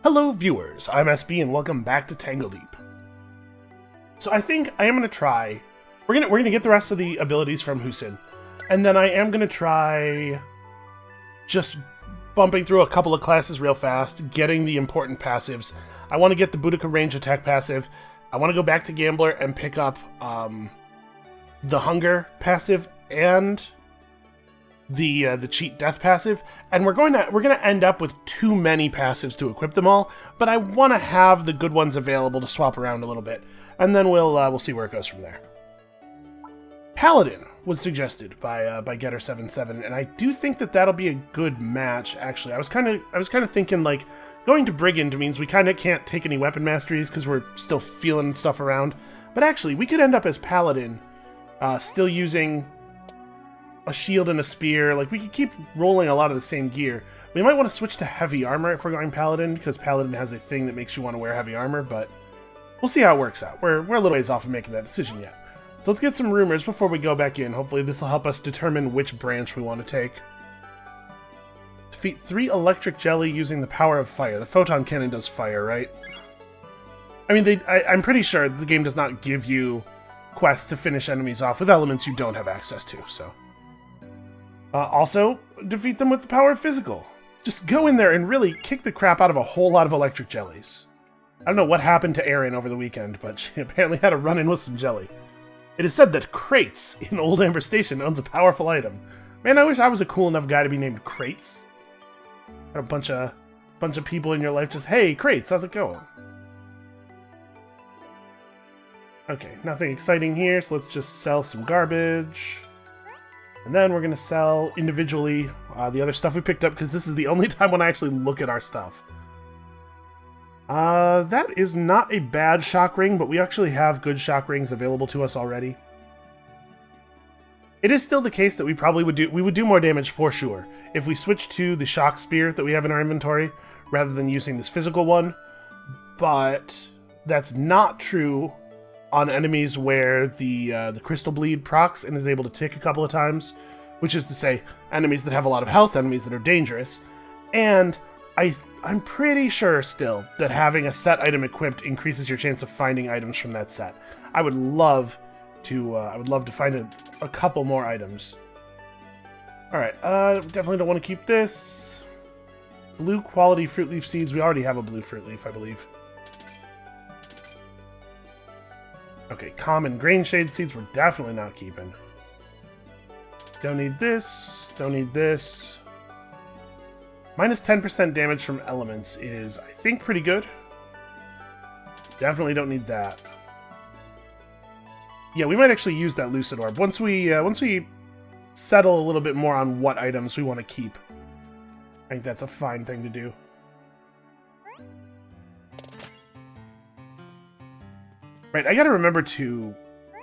Hello viewers, I'm SB and welcome back to Tangledeep. So I think I am going to try, we're gonna get the rest of the abilities from Husin, and then I am going to try just bumping through a couple of classes real fast, getting the important passives. I want to get the Boudica range attack passive, I want to go back to Gambler and pick up the Hunger passive and the cheat death passive, and we're gonna end up with too many passives to equip them all, but I want to have the good ones available to swap around a little bit, and then we'll see where it goes from there. Paladin was suggested by Getter77, and I do think that that'll be a good match. Actually, I was kind of thinking like going to Brigand means we kind of can't take any weapon masteries because we're still feeling stuff around, but actually we could end up as Paladin, still using a shield and a spear. Like, we could keep rolling a lot of the same gear. We might want to switch to heavy armor if we're going Paladin, because Paladin has a thing that makes you want to wear heavy armor, but we'll see how it works out. We're a little ways off of making that decision yet. So let's get some rumors before we go back in. Hopefully this will help us determine which branch we want to take. Defeat 3 electric jelly using the power of fire. The photon cannon does fire, right? I mean, I'm pretty sure the game does not give you quests to finish enemies off with elements you don't have access to, so... also, defeat them with the power of physical. Just go in there and really kick the crap out of a whole lot of electric jellies. I don't know what happened to Erin over the weekend, but she apparently had a run-in with some jelly. It is said that Crates in Old Amber Station owns a powerful item. Man, I wish I was a cool enough guy to be named Crates. Got a bunch of people in your life just, hey, Crates, how's it going? Okay, nothing exciting here, so let's just sell some garbage. And then we're going to sell individually the other stuff we picked up, because this is the only time when I actually look at our stuff. That is not a bad shock ring, but we actually have good shock rings available to us already. It is still the case that we would do more damage for sure if we switch to the shock spear that we have in our inventory rather than using this physical one, but that's not true on enemies where the crystal bleed procs and is able to tick a couple of times, which is to say enemies that have a lot of health, enemies that are dangerous. And I'm pretty sure still that having a set item equipped increases your chance of finding items from that set. I would love to find a couple more items. Alright, definitely don't want to keep this. Blue quality fruit leaf seeds. We already have a blue fruit leaf, I believe. Okay, common grain shade seeds we're definitely not keeping. Don't need this, don't need this. Minus 10% damage from elements is, I think, pretty good. Definitely don't need that. Yeah, we might actually use that lucid orb once we settle a little bit more on what items we want to keep. I think that's a fine thing to do. Right, I gotta remember to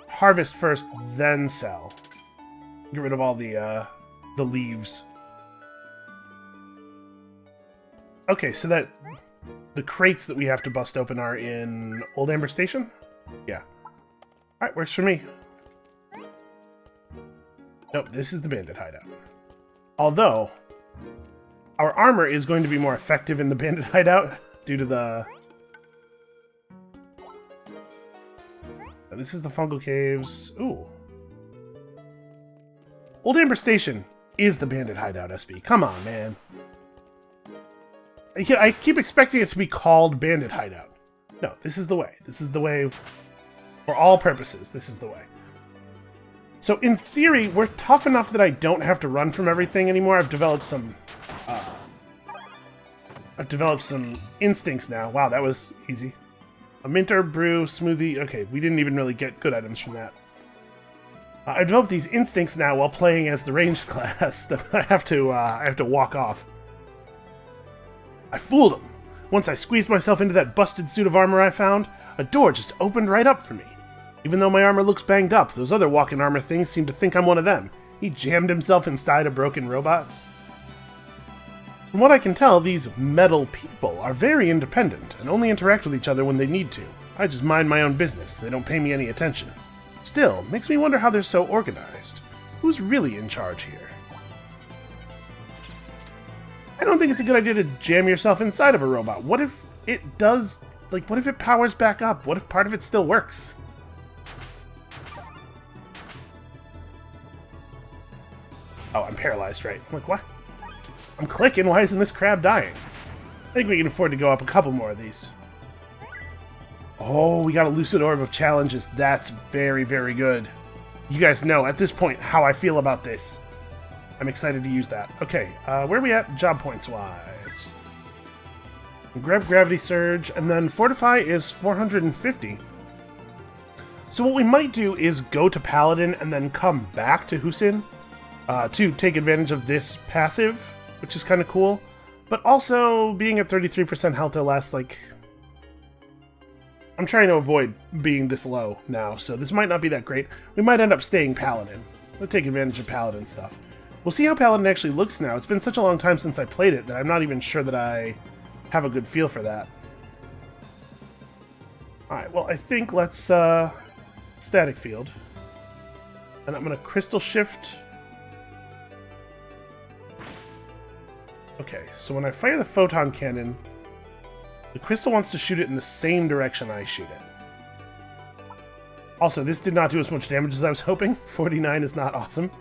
harvest first, then sell. Get rid of all the leaves. Okay, so that the crates that we have to bust open are in Old Amber Station? Yeah. Alright, works for me. Nope, this is the bandit hideout. Although, our armor is going to be more effective in the bandit hideout due to the... This is the fungal caves. Ooh. Old Amber Station is the bandit hideout, SB. Come on, man. I keep expecting it to be called bandit hideout. No, this is the way. This is the way for all purposes. This is the way. So in theory, we're tough enough that I don't have to run from everything anymore. I've developed some instincts now. Wow, that was easy. A mint herb brew, smoothie. Okay, we didn't even really get good items from that. I developed these instincts now while playing as the ranged class that I have to walk off. I fooled him. Once I squeezed myself into that busted suit of armor I found, a door just opened right up for me. Even though my armor looks banged up, those other walking armor things seem to think I'm one of them. He jammed himself inside a broken robot. From what I can tell, these metal people are very independent and only interact with each other when they need to. I just mind my own business. They don't pay me any attention. Still, makes me wonder how they're so organized. Who's really in charge here? I don't think it's a good idea to jam yourself inside of a robot. What if it does... Like, what if it powers back up? What if part of it still works? Oh, I'm paralyzed, right? I'm like, what? I'm clicking, why isn't this crab dying? I think we can afford to go up a couple more of these. Oh, we got a Lucid Orb of Challenges. That's very, very good. You guys know, at this point, how I feel about this. I'm excited to use that. Okay, where are we at job points-wise? Grab Gravity Surge, and then Fortify is 450. So what we might do is go to Paladin and then come back to Husin to take advantage of this passive, which is kind of cool. But also, being at 33% health or less, like... I'm trying to avoid being this low now, so this might not be that great. We might end up staying Paladin. We'll take advantage of Paladin stuff. We'll see how Paladin actually looks now. It's been such a long time since I played it that I'm not even sure that I have a good feel for that. Alright, well, I think let's static field. And I'm going to crystal shift. Okay, so when I fire the photon cannon, the crystal wants to shoot it in the same direction I shoot it. Also, this did not do as much damage as I was hoping. 49 is not awesome.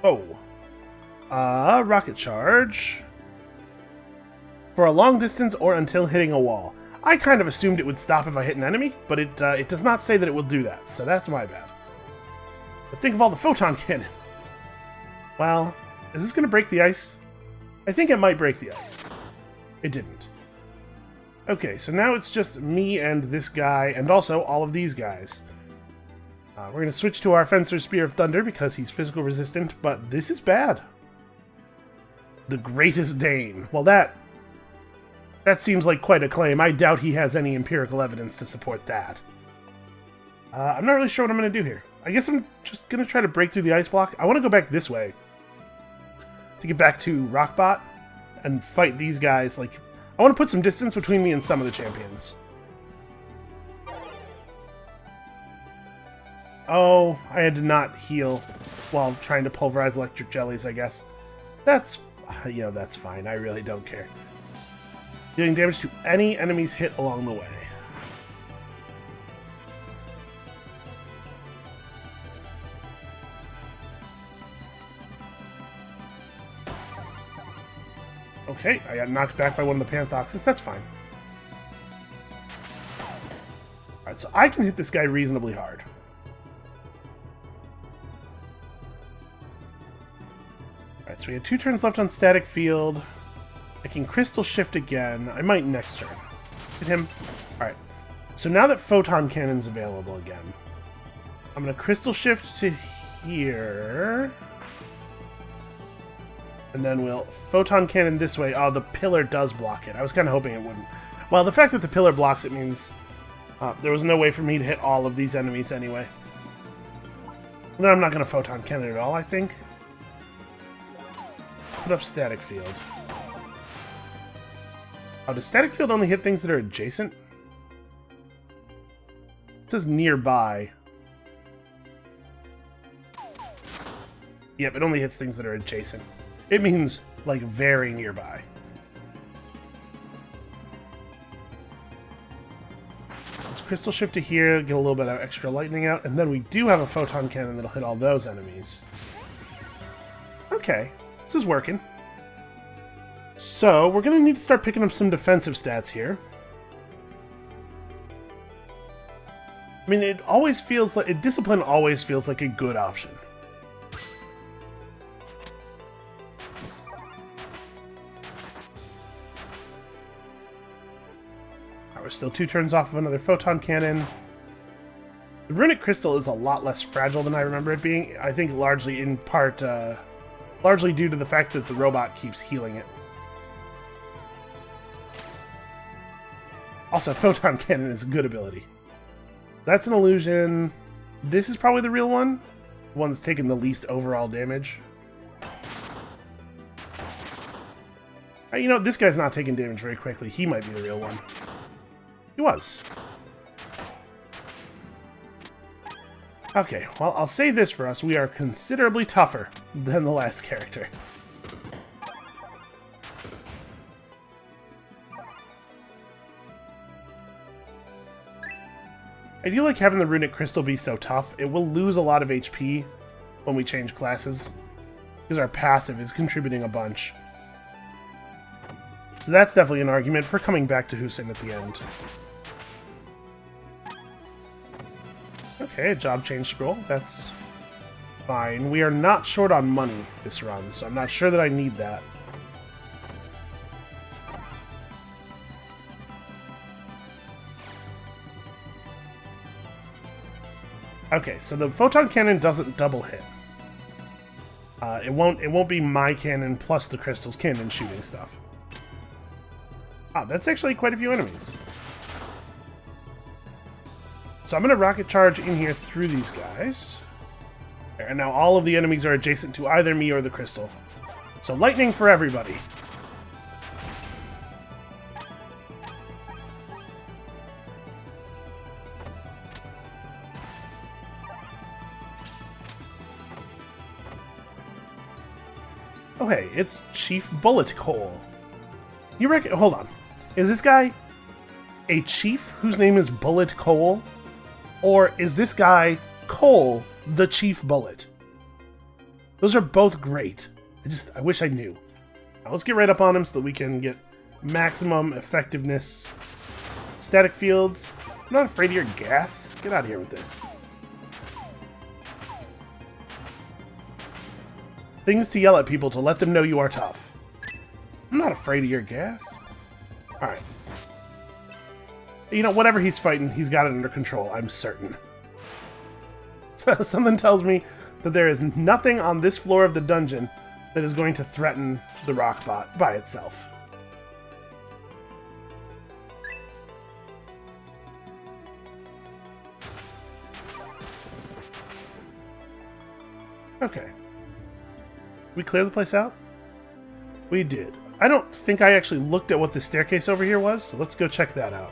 Oh. Rocket charge. For a long distance or until hitting a wall. I kind of assumed it would stop if I hit an enemy, but it does not say that it will do that, so that's my bad. But think of all the photon cannon. Well, is this going to break the ice? I think it might break the ice. It didn't. Okay, so now it's just me and this guy, and also all of these guys. We're going to switch to our Fencer's Spear of Thunder because he's physical resistant, but this is bad. The Greatest Dane. Well, that seems like quite a claim. I doubt he has any empirical evidence to support that. I'm not really sure what I'm going to do here. I guess I'm just going to try to break through the ice block. I want to go back this way to get back to Rockbot and fight these guys. Like, I want to put some distance between me and some of the champions. Oh, I had to not heal while trying to pulverize electric jellies, I guess. That's, you know, that's fine. I really don't care. Dealing damage to any enemies hit along the way. Okay, I got knocked back by one of the Panthoxes. That's fine. Alright, so I can hit this guy reasonably hard. Alright, so we had 2 turns left on Static Field. I can Crystal Shift again. I might next turn. Hit him. Alright, so now that Photon Cannon's available again, I'm going to Crystal Shift to here. And then we'll Photon Cannon this way. Oh, the pillar does block it. I was kind of hoping it wouldn't. Well, the fact that the pillar blocks it means there was no way for me to hit all of these enemies anyway. And then I'm not going to Photon Cannon at all, I think. Put up Static Field. Oh, does Static Field only hit things that are adjacent? It says nearby. Yep, it only hits things that are adjacent. It means, like, very nearby. Let's Crystal Shift to here, get a little bit of extra lightning out, and then we do have a Photon Cannon that'll hit all those enemies. Okay, this is working. So, we're going to need to start picking up some defensive stats here. I mean, it always feels like... Discipline always feels like a good option. We're still 2 turns off of another Photon Cannon. The Runic Crystal is a lot less fragile than I remember it being. I think largely in part, largely due to the fact that the robot keeps healing it. Also, Photon Cannon is a good ability. That's an illusion. This is probably the real one. The one that's taking the least overall damage. You know, this guy's not taking damage very quickly. He might be the real one. He was. Okay, well, I'll say this for us. We are considerably tougher than the last character. I do like having the runic crystal be so tough. It will lose a lot of HP when we change classes, because our passive is contributing a bunch. So that's definitely an argument for coming back to Hussein at the end. Okay, a job change scroll. That's fine. We are not short on money this run, so I'm not sure that I need that. Okay, so the photon cannon doesn't double hit. It won't be my cannon plus the crystal's cannon shooting stuff. Ah, that's actually quite a few enemies. So I'm going to rocket charge in here through these guys. And now all of the enemies are adjacent to either me or the crystal. So lightning for everybody. Oh hey, it's Chief Bullet Cole. You reckon... Hold on. Is this guy a chief whose name is Bullet Cole? Or is this guy Cole, the Chief Bullet? Those are both great. I wish I knew. Now let's get right up on him so that we can get maximum effectiveness. Static fields. I'm not afraid of your gas. Get out of here with this. Things to yell at people to let them know you are tough. I'm not afraid of your gas. Alright. You know, whatever he's fighting, he's got it under control, I'm certain. Something tells me that there is nothing on this floor of the dungeon that is going to threaten the Rockbot by itself. Okay. We clear the place out? We did. I don't think I actually looked at what the staircase over here was, so let's go check that out.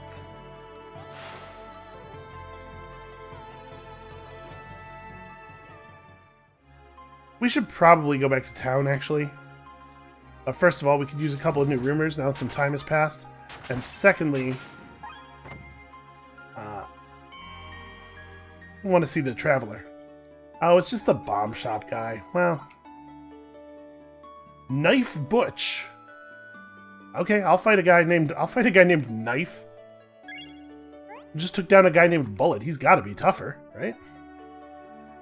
We should probably go back to town, actually. First of all, we could use a couple of new rumors now that some time has passed. And secondly, I want to see the Traveler. Oh, it's just the bomb shop guy. Well... Knife Butch. Okay, I'll fight a guy named Knife. Just took down a guy named Bullet. He's got to be tougher, right?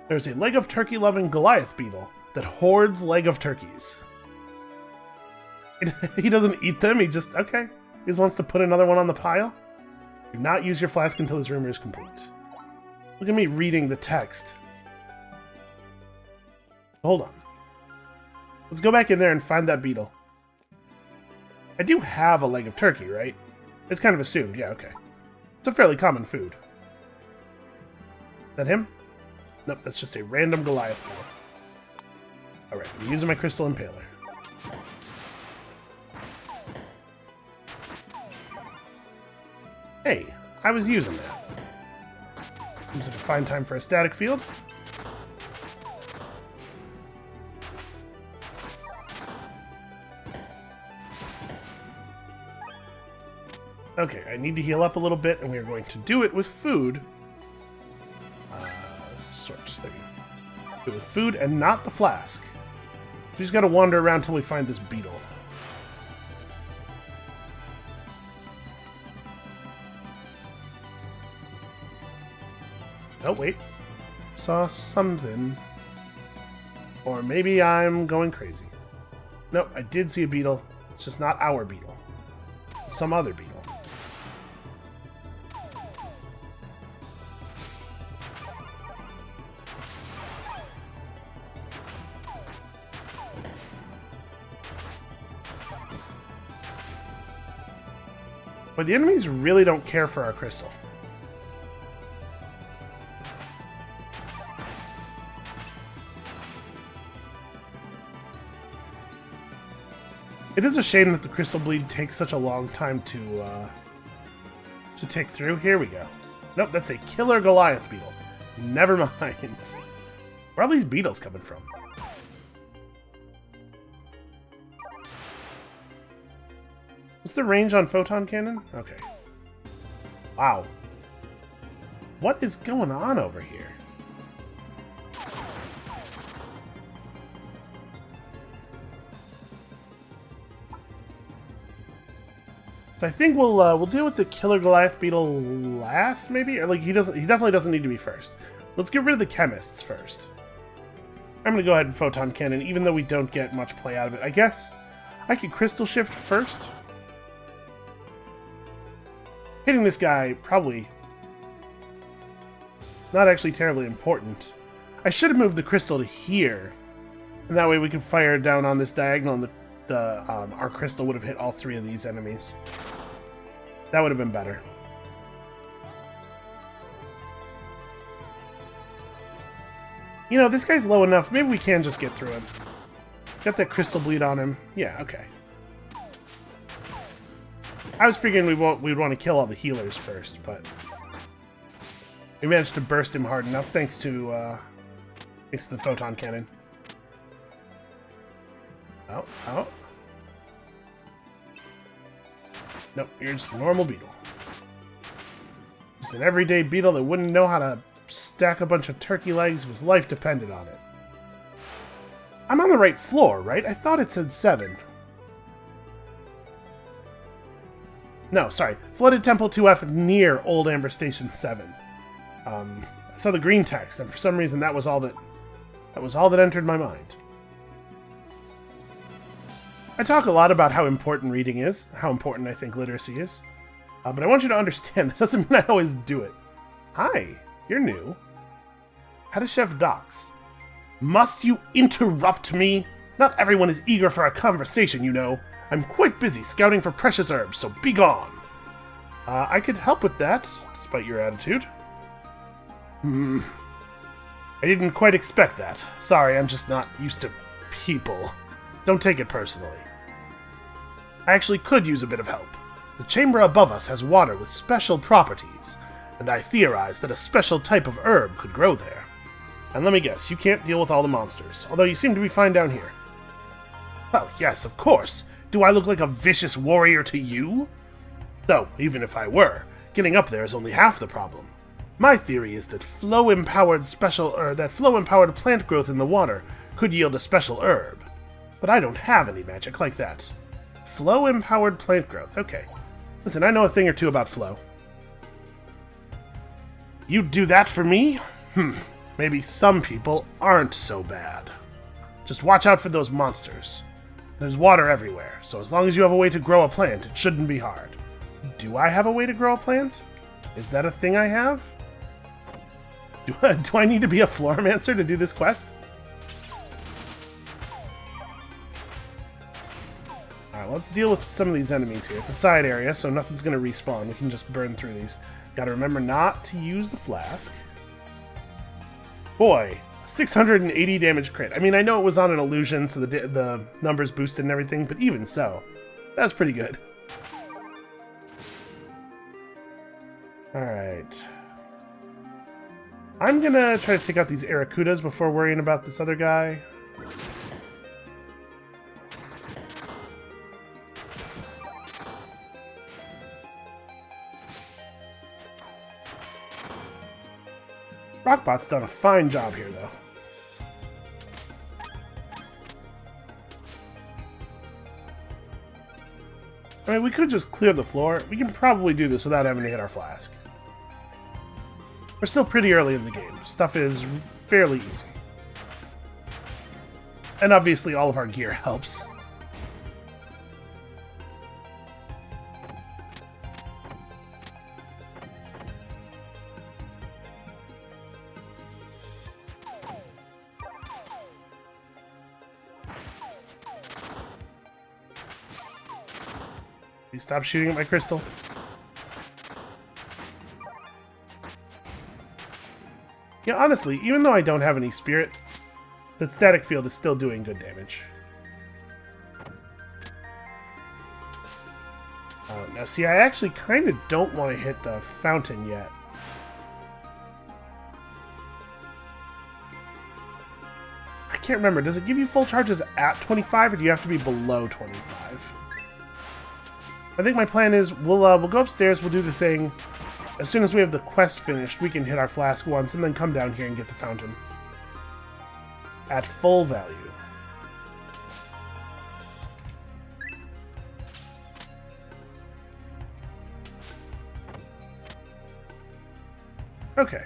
There's a leg of turkey-loving Goliath beetle that hoards leg of turkeys. He doesn't eat them, he just... Okay. He just wants to put another one on the pile. Do not use your flask until his rumor is complete. Look at me reading the text. Hold on. Let's go back in there and find that beetle. I do have a leg of turkey, right? It's kind of assumed. Yeah, okay. It's a fairly common food. Is that him? Nope, that's just a random Goliath beetle. Alright, I'm using my crystal impaler. Hey, I was using that. Seems like a fine time for a static field. Okay, I need to heal up a little bit, and we are going to do it with food. Sorts. There you go. Do it with food and not the flask. So we just gotta wander around till we find this beetle. Oh, wait. Saw something. Or maybe I'm going crazy. Nope, I did see a beetle. It's just not our beetle. It's some other beetle. But the enemies really don't care for our crystal. It is a shame that the crystal bleed takes such a long time to tick through. Here we go. Nope, that's a killer Goliath beetle. Never mind. Where are all these beetles coming from? What's the range on photon cannon? Okay. Wow. What is going on over here? So I think we'll deal with the killer Goliath beetle last, maybe, or like he definitely doesn't need to be first. Let's get rid of the chemists first. I'm gonna go ahead and photon cannon, even though we don't get much play out of it. I guess I could crystal shift first. Hitting this guy probably not actually terribly important. I should have moved the crystal to here, and that way we can fire down on this diagonal, and our crystal would have hit all three of these enemies. That would have been better. You know, this guy's low enough. Maybe we can just get through him. Got that crystal bleed on him. Yeah, okay. I was figuring we'd want to kill all the healers first, but we managed to burst him hard enough thanks to the photon cannon. Oh. Nope, you're just a normal beetle. Just an everyday beetle that wouldn't know how to stack a bunch of turkey legs if his life depended on it. I'm on the right floor, right? I thought it said 7. No, sorry. Flooded Temple 2F near Old Amber Station 7. I saw the green text, and for some reason that was all that entered my mind. I talk a lot about how important reading is, how important I think literacy is. But I want you to understand that doesn't mean I always do it. Hi, you're new. How to Chef Docs. Must you interrupt me? Not everyone is eager for a conversation, you know. I'm quite busy scouting for precious herbs, so be gone. I could help with that, despite your attitude. I didn't quite expect that. Sorry, I'm just not used to people. Don't take it personally. I actually could use a bit of help. The chamber above us has water with special properties, and I theorized that a special type of herb could grow there. And let me guess, you can't deal with all the monsters, although you seem to be fine down here. Oh, yes, of course. Do I look like a vicious warrior to you? Though, even if I were, getting up there is only half the problem. My theory is that flow-empowered plant growth in the water could yield a special herb. But I don't have any magic like that. Flow-empowered plant growth, okay. Listen, I know a thing or two about flow. You'd do that for me? Maybe some people aren't so bad. Just watch out for those monsters. There's water everywhere, so as long as you have a way to grow a plant, it shouldn't be hard. Do I have a way to grow a plant? Is that a thing I have? Do I need to be a Florimancer to do this quest? Alright, let's deal with some of these enemies here. It's a side area, so nothing's going to respawn. We can just burn through these. Gotta remember not to use the flask. Boy, 680 damage crit. I mean, I know it was on an illusion, so the numbers boosted and everything, but even so, that's pretty good. Alright. I'm gonna try to take out these Aracudas before worrying about this other guy. Rockbot's done a fine job here, though. I mean, we could just clear the floor. We can probably do this without having to hit our flask. We're still pretty early in the game. Stuff is fairly easy. And obviously all of our gear helps. Please stop shooting at my crystal. Yeah, honestly, even though I don't have any spirit, the static field is still doing good damage. Now, see, I actually kind of don't want to hit the fountain yet. can't remember. Does it give you full charges at 25, or do you have to be below 25? I think my plan is we'll go upstairs, we'll do the thing. As soon as we have the quest finished, we can hit our flask once and then come down here and get the fountain. At full value. Okay.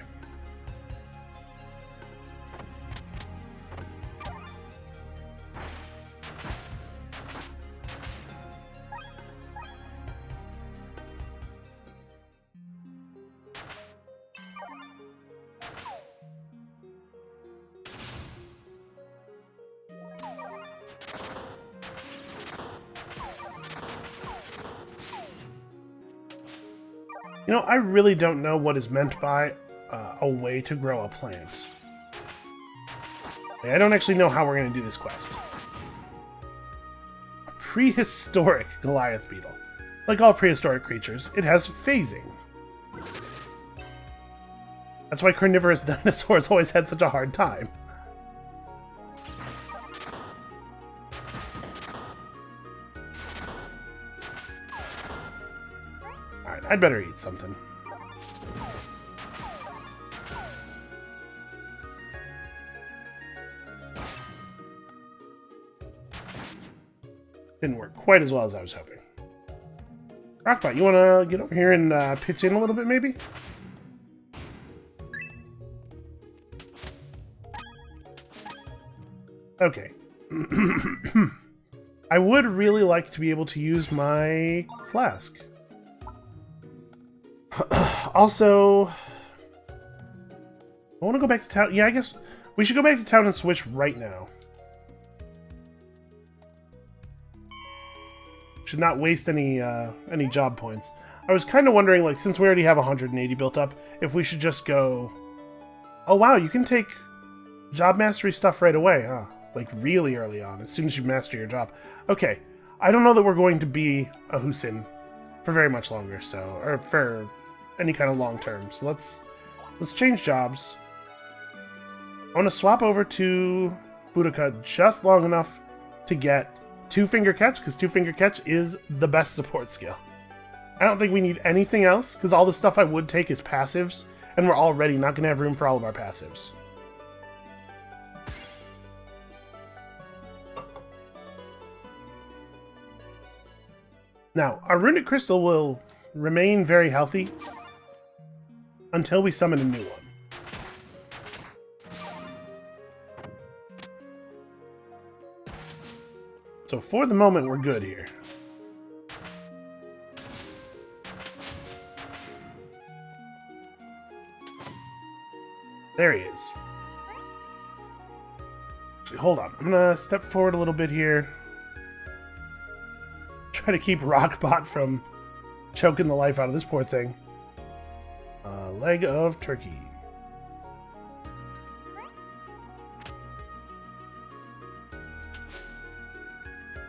You know, I really don't know what is meant by a way to grow a plant. I don't actually know how we're going to do this quest. A prehistoric Goliath beetle. Like all prehistoric creatures, it has phasing. That's why carnivorous dinosaurs always had such a hard time. Alright, I'd better eat something. Didn't work quite as well as I was hoping. Rockbot, you want to get over here and pitch in a little bit, maybe? Okay. I would really like to be able to use my flask. Also, I want to go back to town. Yeah, I guess we should go back to town and switch right now. Should not waste any job points. I was kind of wondering, like, since we already have 180 built up, if we should just go... Oh, wow, you can take job mastery stuff right away, huh? Like, really early on, as soon as you master your job. Okay, I don't know that we're going to be a Husin for very much longer, so... Or for any kind of long term. So let's change jobs. I want to swap over to Boudica just long enough to get two-finger catch, because two-finger catch is the best support skill. I don't think we need anything else, because all the stuff I would take is passives, and we're already not going to have room for all of our passives. Now, our runic crystal will remain very healthy until we summon a new one. So for the moment, we're good here. There he is. Actually, hold on. I'm gonna step forward a little bit here. Try to keep Rockbot from choking the life out of this poor thing. Leg of turkey.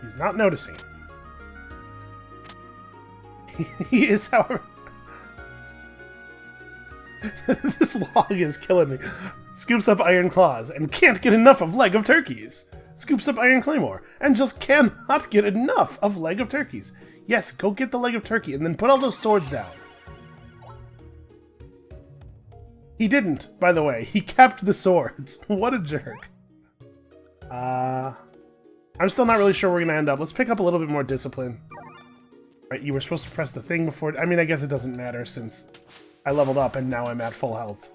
He's not noticing. He is, however... This log is killing me. Scoops up iron claws and can't get enough of leg of turkeys. Scoops up iron claymore and just cannot get enough of leg of turkeys. Yes, go get the leg of turkey and then put all those swords down. He didn't, by the way. He kept the swords. What a jerk. I'm still not really sure where we're going to end up. Let's pick up a little bit more discipline. Right, you were supposed to press the thing before... I mean, I guess it doesn't matter since I leveled up and now I'm at full health.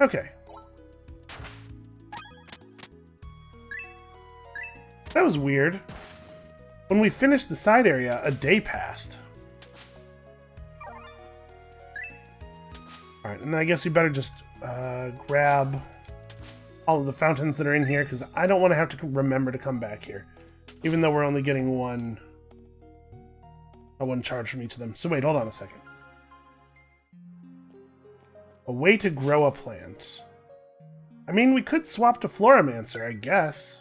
Okay. That was weird. When we finished the side area, a day passed. Alright, and I guess we better just grab all of the fountains that are in here, because I don't want to have to remember to come back here. Even though we're only getting one charge from each of them. So wait, hold on a second. A way to grow a plant. I mean, we could swap to Florimancer, I guess.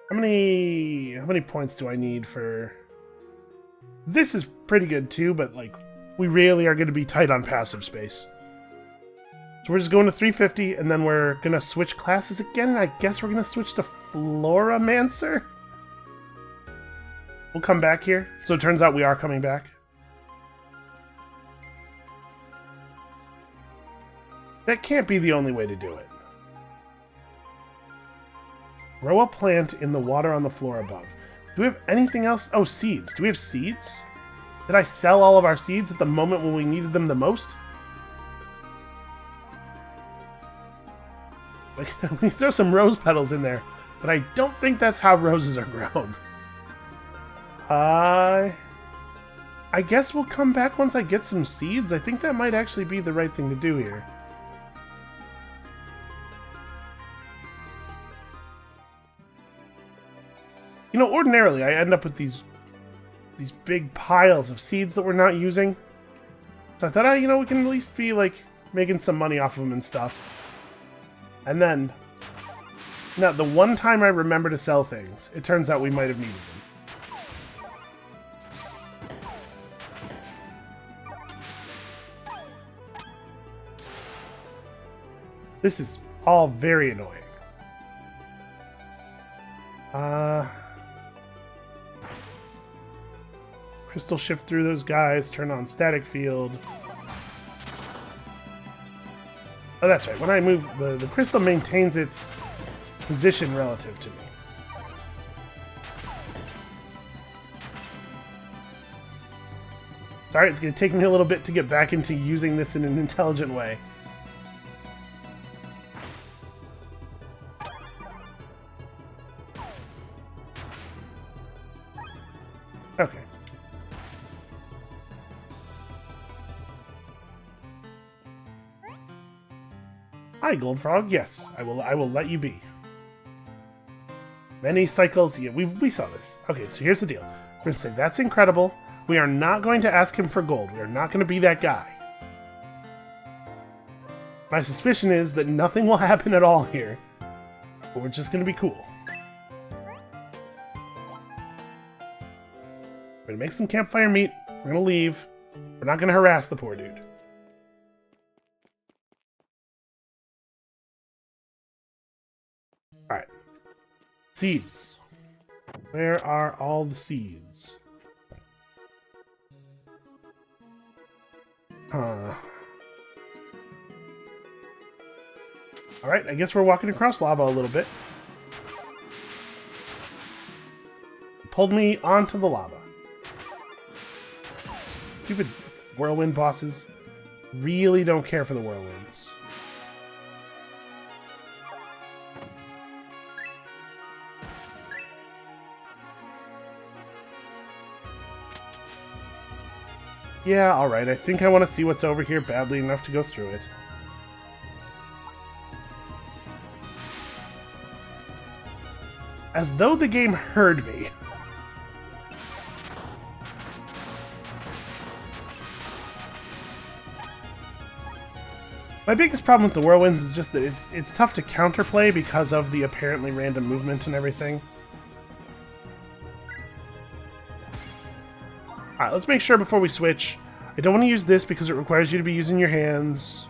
How many points do I need for... This is pretty good too, but like, we really are going to be tight on passive space. So we're just going to 350, and then we're going to switch classes again, and I guess we're going to switch to Floramancer? We'll come back here. So it turns out we are coming back. That can't be the only way to do it. Grow a plant in the water on the floor above. Do we have anything else? Oh, seeds. Do we have seeds? Did I sell all of our seeds at the moment when we needed them the most? Like, we throw some rose petals in there, but I don't think that's how roses are grown. I guess we'll come back once I get some seeds. I think that might actually be the right thing to do here. You know, ordinarily I end up with these big piles of seeds that we're not using. So I thought, you know, we can at least be, like, making some money off of them and stuff. And then, now, the one time I remember to sell things, it turns out we might have needed them. This is all very annoying. Crystal shift through those guys, turn on static field. Oh, that's right. When I move, the crystal maintains its position relative to me. Sorry, it's going to take me a little bit to get back into using this in an intelligent way. Okay. Hi, Goldfrog. Yes, I will let you be. Many cycles. Yeah, we saw this. Okay, so here's the deal. We're going to say, that's incredible. We are not going to ask him for gold. We are not going to be that guy. My suspicion is that nothing will happen at all here. But we're just going to be cool. We're going to make some campfire meat. We're going to leave. We're not going to harass the poor dude. Alright. Seeds. Where are all the seeds? Alright, I guess we're walking across lava a little bit. Pulled me onto the lava. Stupid whirlwind bosses. Really don't care for the whirlwinds. Yeah, alright, I think I want to see what's over here badly enough to go through it. As though the game heard me. My biggest problem with the whirlwinds is just that it's tough to counterplay because of the apparently random movement and everything. Alright, let's make sure before we switch. I don't want to use this because it requires you to be using your hands.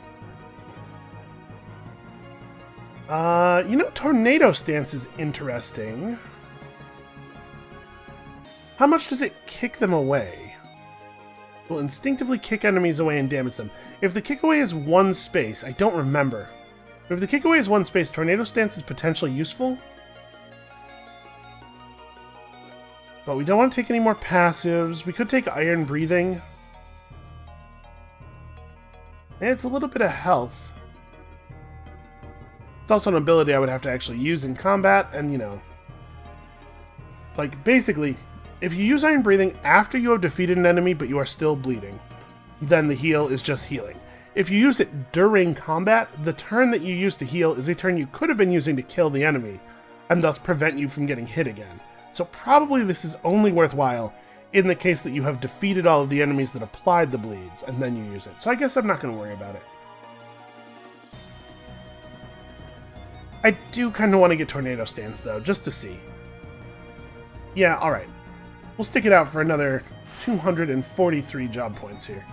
You know, Tornado Stance is interesting. How much does it kick them away? Will instinctively kick enemies away and damage them. If the kick away is one space, I don't remember. But if the kick away is one space, Tornado Stance is potentially useful. But we don't want to take any more passives. We could take Iron Breathing. And it's a little bit of health. It's also an ability I would have to actually use in combat, and you know. Like, basically, if you use Iron Breathing after you have defeated an enemy but you are still bleeding, then the heal is just healing. If you use it during combat, the turn that you use to heal is a turn you could have been using to kill the enemy, and thus prevent you from getting hit again. So probably this is only worthwhile in the case that you have defeated all of the enemies that applied the bleeds, and then you use it. So I guess I'm not going to worry about it. I do kind of want to get Tornado Stance, though, just to see. Yeah, alright. We'll stick it out for another 243 job points here.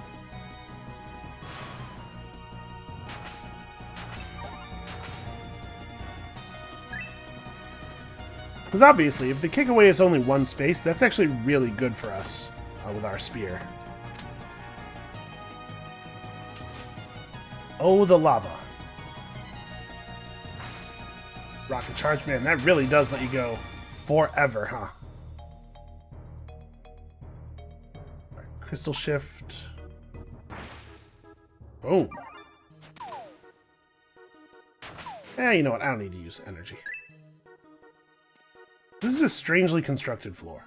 Because obviously, if the kick away is only one space, that's actually really good for us with our spear. Oh, the lava. Rocket charge, man, that really does let you go forever, huh? Right, crystal shift. Boom. You know what? I don't need to use energy. This is a strangely constructed floor.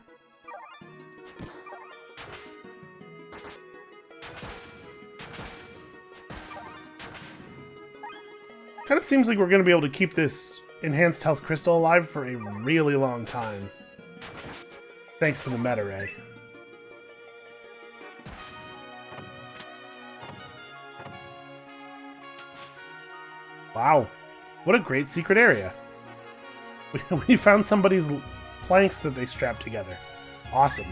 Kind of seems like we're going to be able to keep this enhanced health crystal alive for a really long time. Thanks to the meta ray. Wow. What a great secret area. We found somebody's planks that they strapped together. Awesome.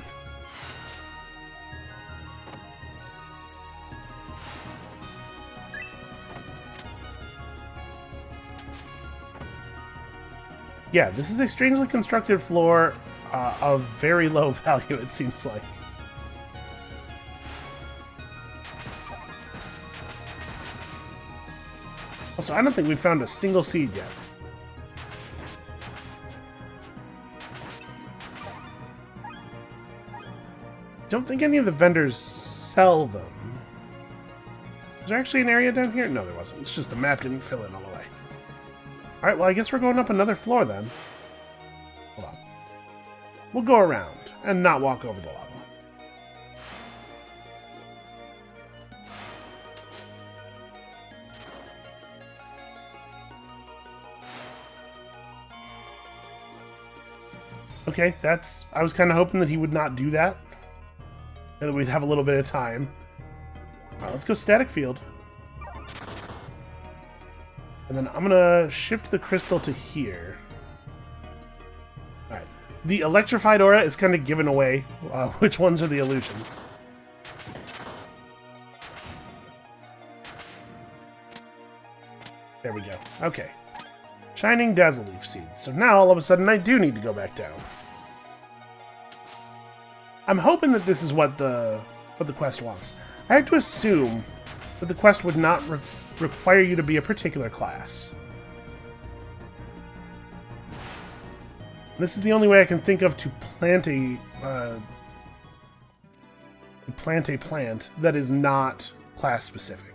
Yeah, this is a strangely constructed floor of very low value, it seems like. Also, I don't think we've found a single seed yet. Don't think any of the vendors sell them. Is there actually an area down here? No, there wasn't. It's just the map didn't fill in all the way. Alright, well, I guess we're going up another floor then. Hold on. We'll go around and not walk over the lava. Okay, that's... I was kind of hoping that he would not do that. And that we'd have a little bit of time. Alright, let's go static field. And then I'm gonna shift the crystal to here. Alright. The electrified aura is kind of giving away which ones are the illusions. There we go. Okay. Shining Dazzle Leaf Seeds. So now, all of a sudden, I do need to go back down. I'm hoping that this is what the quest wants. I have to assume that the quest would not require you to be a particular class. This is the only way I can think of to plant a plant that is not class specific.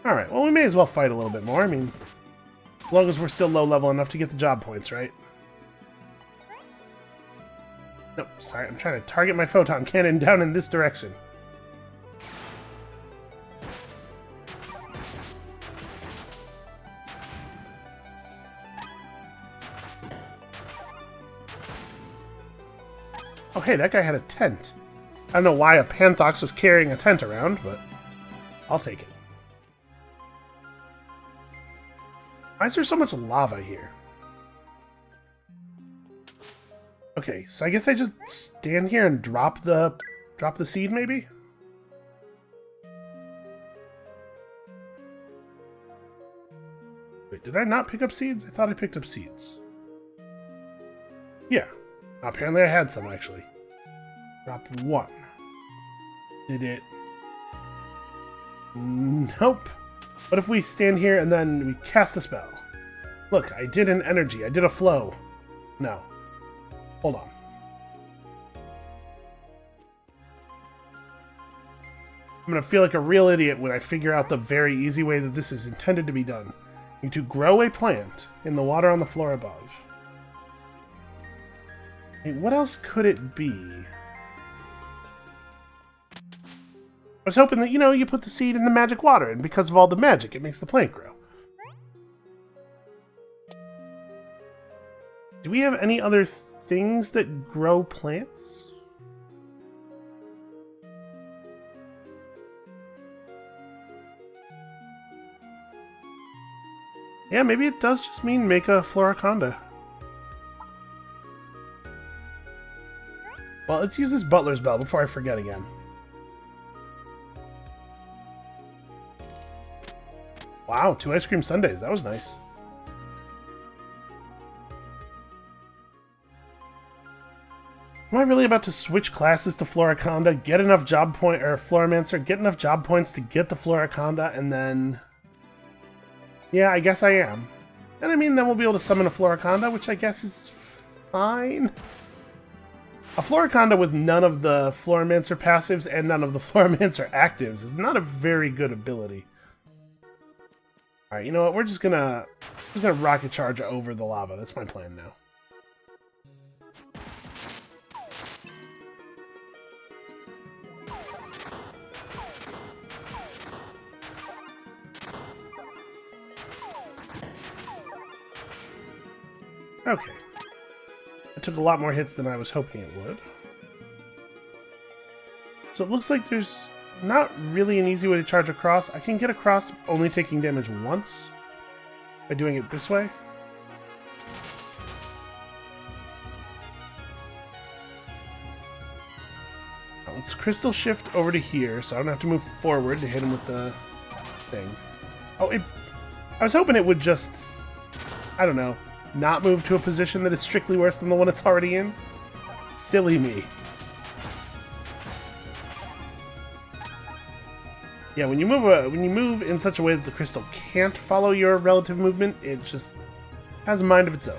Alright, well, we may as well fight a little bit more. I mean, as long as we're still low level enough to get the job points, right? Nope, sorry, I'm trying to target my photon cannon down in this direction. Oh, hey, that guy had a tent. I don't know why a Panthox was carrying a tent around, but I'll take it. Why is there so much lava here? Okay, so I guess I just stand here and drop the seed, maybe? Wait, did I not pick up seeds? I thought I picked up seeds. Yeah. Apparently I had some, actually. Drop one. Did it? Nope. What if we stand here and then we cast a spell? Look, I did an energy. I did a flow. No. Hold on. I'm going to feel like a real idiot when I figure out the very easy way that this is intended to be done. You need to grow a plant in the water on the floor above. Hey, what else could it be? I was hoping that, you put the seed in the magic water, and because of all the magic, it makes the plant grow. Do we have any other things that grow plants? Yeah, maybe it does just mean make a Floriconda. Well, let's use this Butler's Bell before I forget again. Wow, 2 ice cream sundaes. That was nice. Am I really about to switch classes to Floriconda, get enough job point or Florimancer, get enough job points to get the Floriconda, and then... Yeah, I guess I am. And I mean, then we'll be able to summon a Floriconda, which I guess is fine. A Floriconda with none of the Florimancer passives and none of the Florimancer actives is not a very good ability. Alright, you know what? We're just gonna rocket charge over the lava. That's my plan now. Okay. It took a lot more hits than I was hoping it would. So it looks like there's not really an easy way to charge across. I can get across only taking damage once by doing it this way. Now let's crystal shift over to here so I don't have to move forward to hit him with the thing. Oh, I was hoping it would just, I don't know, not move to a position that is strictly worse than the one it's already in. Silly me. Yeah, when you move in such a way that the crystal can't follow your relative movement, it just has a mind of its own.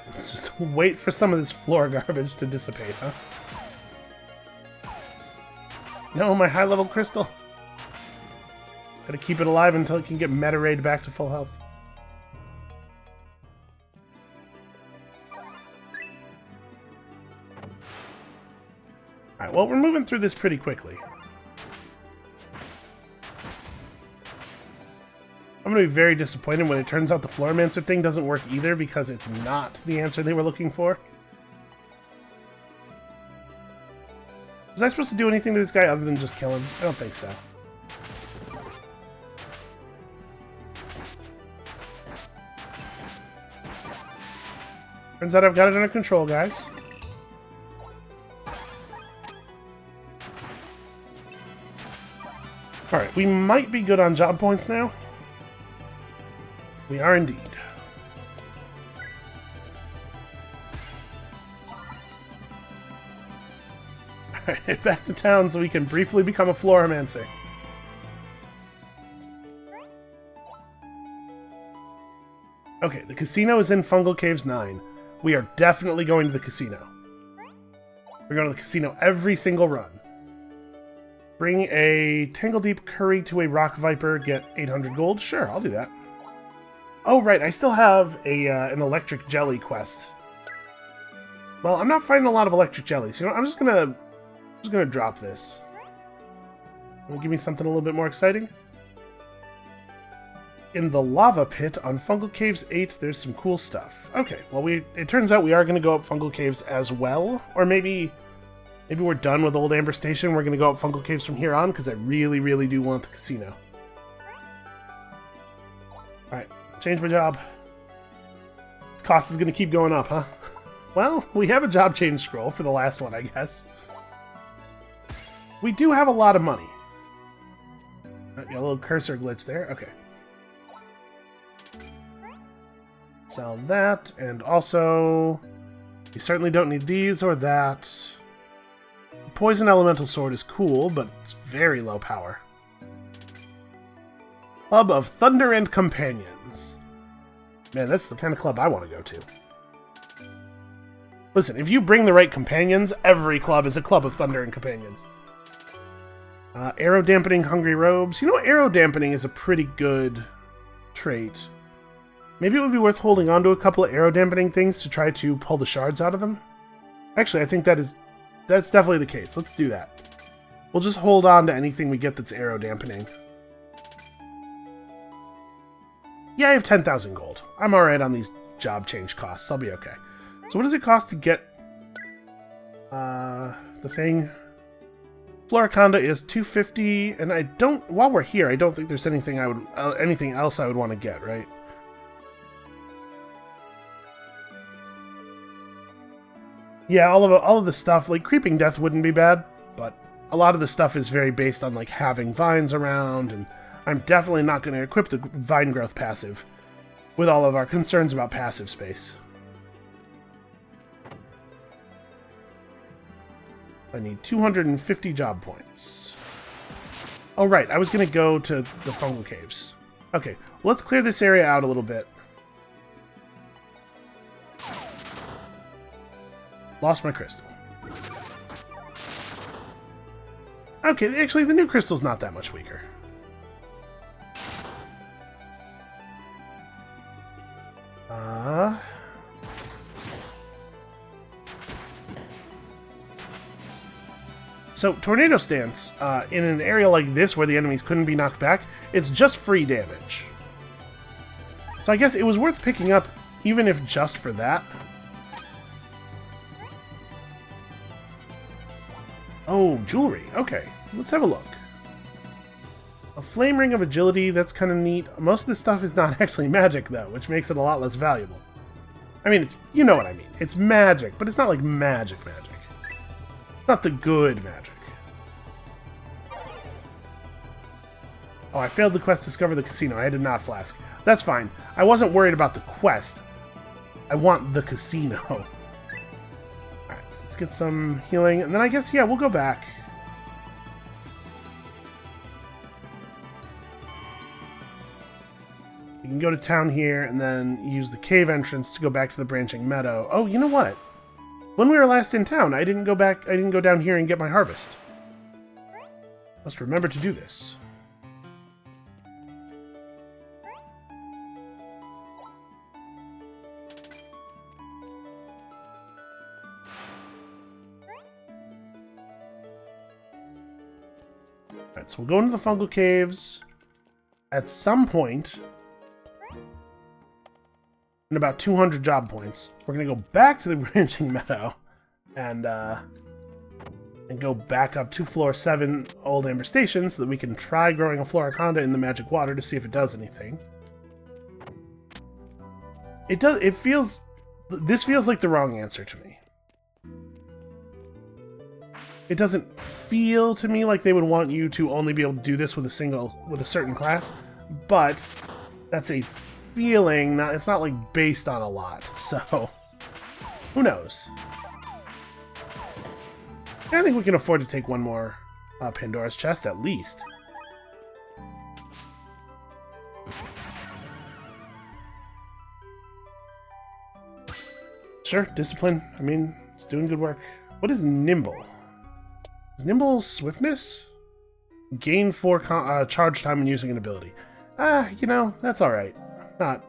Let's just wait for some of this floor garbage to dissipate, huh? No, my high-level crystal. Gotta keep it alive until it can get meta-rayed back to full health. Alright, well, we're moving through this pretty quickly. I'm going to be very disappointed when it turns out the Florimancer thing doesn't work either because it's not the answer they were looking for. Was I supposed to do anything to this guy other than just kill him? I don't think so. Turns out I've got it under control, guys. Alright, we might be good on job points now. We are indeed. Alright, back to town so we can briefly become a Florimancer. Okay, the casino is in Fungal Caves 9. We are definitely going to the casino. We're going to the casino every single run. Bring a Tangledeep curry to a rock viper, get 800 gold. Sure, I'll do that. Oh, right, I still have an electric jelly quest. Well, I'm not finding a lot of electric jellies. You know, I'm just gonna drop this. Give me something a little bit more exciting. In the lava pit on Fungal Caves 8, there's some cool stuff. Okay, well, it turns out we are going to go up Fungal Caves as well. Or maybe we're done with Old Amber Station. We're going to go up Fungal Caves from here on, because I really, really do want the casino. Alright, change my job. This cost is going to keep going up, huh? Well, we have a job change scroll for the last one, I guess. We do have a lot of money. Got a little cursor glitch there. Okay. Sell that, and also we certainly don't need these or that. The Poison Elemental Sword is cool, but it's very low power. Club of Thunder and Companions. Man, that's the kind of club I want to go to. Listen, if you bring the right companions, every club is a club of Thunder and Companions. Arrow Dampening Hungry Robes. You know, Arrow Dampening is a pretty good trait. Maybe it would be worth holding on to a couple of arrow dampening things to try to pull the shards out of them. Actually, I think that's definitely the case. Let's do that. We'll just hold on to anything we get that's arrow dampening. Yeah, I have 10,000 gold. I'm alright on these job change costs. I'll be okay. So what does it cost to get the thing? Floriconda is 250, and I don't. While we're here, I don't think there's anything anything else I would want to get, right? Yeah, all of the stuff, like Creeping Death wouldn't be bad, but a lot of the stuff is very based on like having vines around, and I'm definitely not going to equip the vine growth passive with all of our concerns about passive space. I need 250 job points. Oh, right. I was going to go to the fungal caves. Okay, let's clear this area out a little bit. Lost my crystal. Okay, actually, the new crystal's not that much weaker. So, Tornado Stance, in an area like this where the enemies couldn't be knocked back, it's just free damage. So I guess it was worth picking up, even if just for that. Oh, jewelry. Okay, let's have a look. A flame ring of agility, that's kind of neat. Most of this stuff is not actually magic, though, which makes it a lot less valuable. I mean, it's, you know what I mean. It's magic, but it's not like magic. Not the good magic. Oh, I failed the quest to discover the casino. I did not flask. That's fine. I wasn't worried about the quest. I want the casino. Alright, so let's get some healing. And then I guess, yeah, we'll go back. We can go to town here and then use the cave entrance to go back to the branching meadow. Oh, you know what? When we were last in town, I didn't go down here and get my harvest. Must remember to do this. Alright, so we'll go into the fungal caves at some point. And about 200 job points. We're going to go back to the branching meadow and go back up to floor 7 Old Amber Station so that we can try growing a Floriconda in the magic water to see if it does anything. This feels like the wrong answer to me. It doesn't feel to me like they would want you to only be able to do this with a certain class, but that's a feeling. It's not like based on a lot, so who knows? I think we can afford to take one more Pandora's chest at least. Sure, discipline. I mean, it's doing good work. What is nimble? Is nimble swiftness? Gain 4 charge time when using an ability. You know, that's alright. Not